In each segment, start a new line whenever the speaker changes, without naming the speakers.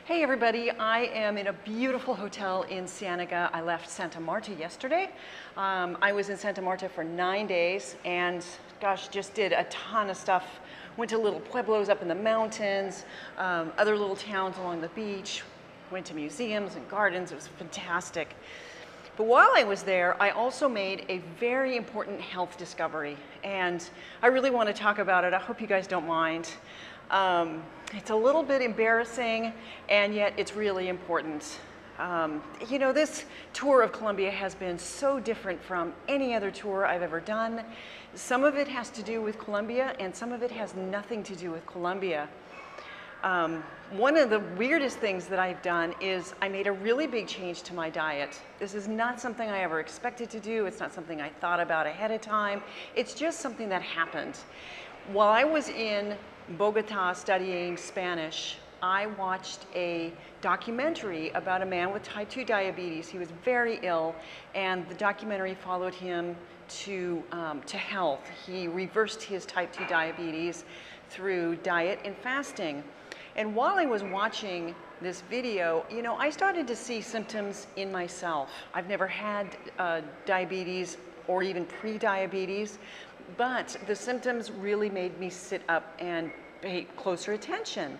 Hey everybody, I am in a beautiful hotel in Cienega. I left Santa Marta yesterday. I was in Santa Marta for 9 days and gosh, just did a ton of stuff. Went to little pueblos up in the mountains, other little towns along the beach, went to museums and gardens. It was fantastic. But while I was there, I also made a very important health discovery, and I really want to talk about it. I hope you guys don't mind. It's a little bit embarrassing, and yet it's really important. You know, this tour of Colombia has been so different from any other tour I've ever done. Some of it has to do with Colombia, and some of it has nothing to do with Colombia. One of the weirdest things that I've done is I made a really big change to my diet. This is not something I ever expected to do. It's not something I thought about ahead of time. It's just something that happened. While I was in Bogota studying Spanish, I watched a documentary about a man with type 2 diabetes. He was very ill, and the documentary followed him to health. He reversed his type 2 diabetes through diet and fasting. And while I was watching this video, you know, I started to see symptoms in myself. I've never had diabetes or even pre-diabetes, but the symptoms really made me sit up and pay closer attention.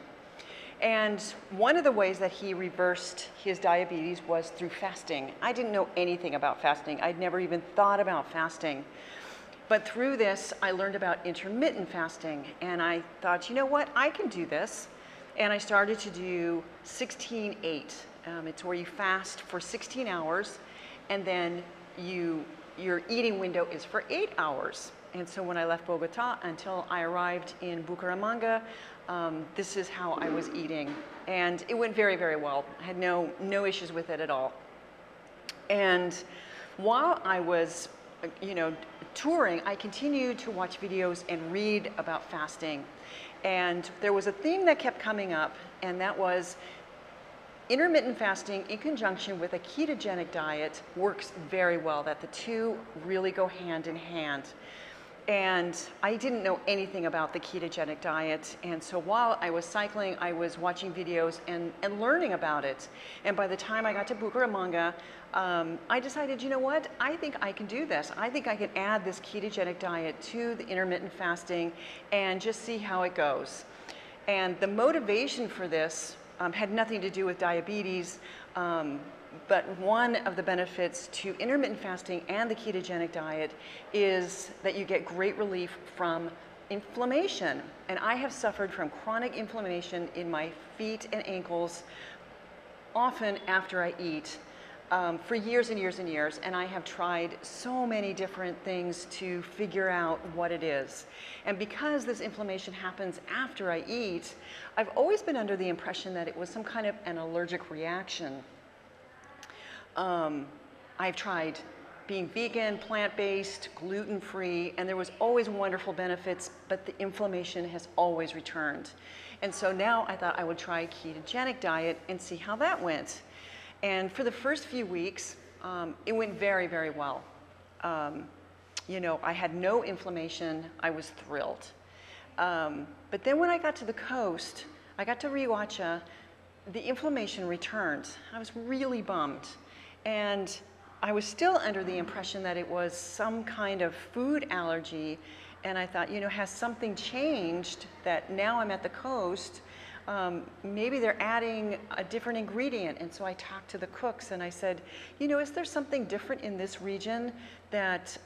And one of the ways that he reversed his diabetes was through fasting. I didn't know anything about fasting. I'd never even thought about fasting. But through this, I learned about intermittent fasting, and I thought, you know what, I can do this. And I started to do 16-8. It's where you fast for 16 hours, and then your eating window is for 8 hours. And so when I left Bogota until I arrived in Bucaramanga, this is how I was eating. And it went very, very well. I had no issues with it at all. And while I was, you know, touring, I continued to watch videos and read about fasting. And there was a theme that kept coming up, and that was intermittent fasting in conjunction with a ketogenic diet works very well, that the two really go hand in hand. And I didn't know anything about the ketogenic diet, and so while I was cycling, I was watching videos and learning about it. And by the time I got to Bucaramanga, I decided, you know what, I think I can do this. I think I can add this ketogenic diet to the intermittent fasting and just see how it goes. And the motivation for this had nothing to do with diabetes, but one of the benefits to intermittent fasting and the ketogenic diet is that you get great relief from inflammation. And I have suffered from chronic inflammation in my feet and ankles often after I eat for years and years and years. And I have tried so many different things to figure out what it is. And because this inflammation happens after I eat, I've always been under the impression that it was some kind of an allergic reaction. I've tried being vegan, plant-based, gluten-free, and there was always wonderful benefits, but the inflammation has always returned. And so now I thought I would try a ketogenic diet and see how that went. And for the first few weeks, it went very, very well. You know, I had no inflammation. I was thrilled. But then when I got to the coast, I got to Riohacha, the inflammation returned. I was really bummed. And I was still under the impression that it was some kind of food allergy. And I thought, you know, has something changed that now I'm at the coast? Maybe they're adding a different ingredient. And so I talked to the cooks and I said, you know, is there something different in this region that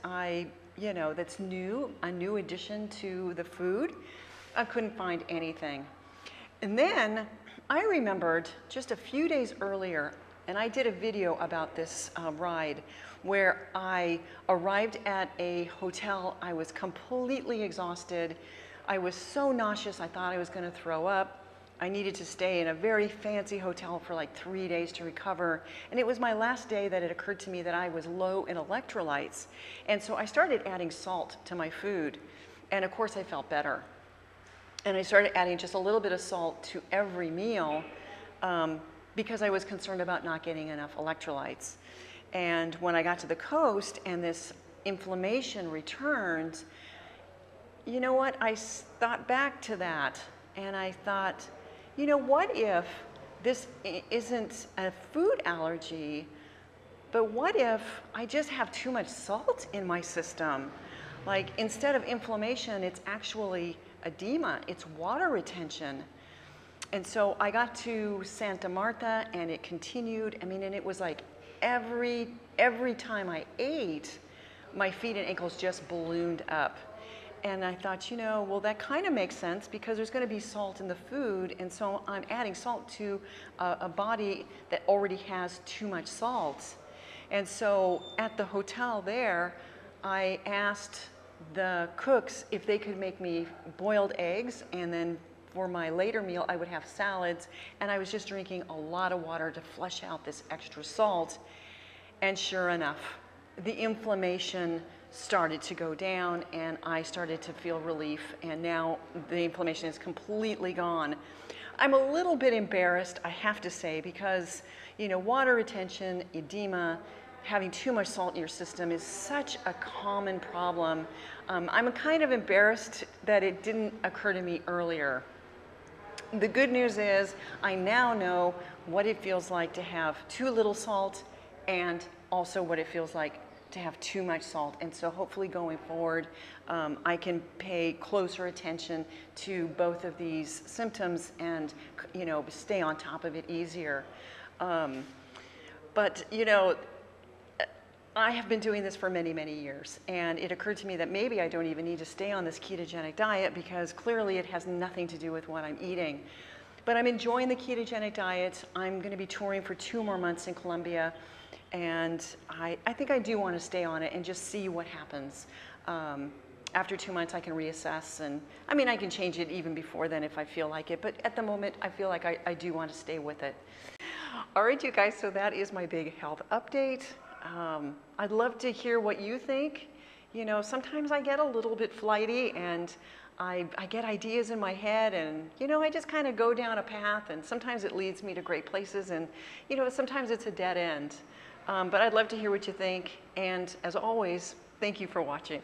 you know, that's new, a new addition to the food? I couldn't find anything. And then I remembered just a few days earlier, and I did a video about this ride where I arrived at a hotel. I was completely exhausted. I was so nauseous, I thought I was going to throw up. I needed to stay in a very fancy hotel for like 3 days to recover. And it was my last day that it occurred to me that I was low in electrolytes. And so I started adding salt to my food. And of course I felt better. And I started adding just a little bit of salt to every meal because I was concerned about not getting enough electrolytes. And when I got to the coast and this inflammation returned, you know what, I thought back to that and I thought, you know, what if this isn't a food allergy, but what if I just have too much salt in my system? Like instead of inflammation, it's actually edema, it's water retention. And so I got to Santa Marta and it continued. I mean, and it was like every time I ate, my feet and ankles just ballooned up. And I thought, you know, well, that kind of makes sense because there's going to be salt in the food. And so I'm adding salt to a body that already has too much salt. And so at the hotel there, I asked the cooks if they could make me boiled eggs, and then for my later meal, I would have salads. And I was just drinking a lot of water to flush out this extra salt. And sure enough, the inflammation started to go down and I started to feel relief, and now the inflammation is completely gone. I'm a little bit embarrassed, I have to say, because, you know, water retention, edema, having too much salt in your system is such a common problem. I'm kind of embarrassed that it didn't occur to me earlier. The good news is I now know what it feels like to have too little salt and also what it feels like to have too much salt. And so hopefully going forward, I can pay closer attention to both of these symptoms and, you know, stay on top of it easier. But, you know, I have been doing this for many, many years, and it occurred to me that maybe I don't even need to stay on this ketogenic diet because clearly it has nothing to do with what I'm eating. But I'm enjoying the ketogenic diet. I'm going to be touring for 2 more months in Colombia, and I think I do want to stay on it and just see what happens. After 2 months, I can reassess, and I mean, I can change it even before then if I feel like it, but at the moment, I feel like I do want to stay with it. All right, you guys, so that is my big health update. I'd love to hear what you think. You know, sometimes I get a little bit flighty and I get ideas in my head, and, you know, I just kind of go down a path, and sometimes it leads me to great places, and, you know, sometimes it's a dead end. But I'd love to hear what you think, and as always, thank you for watching.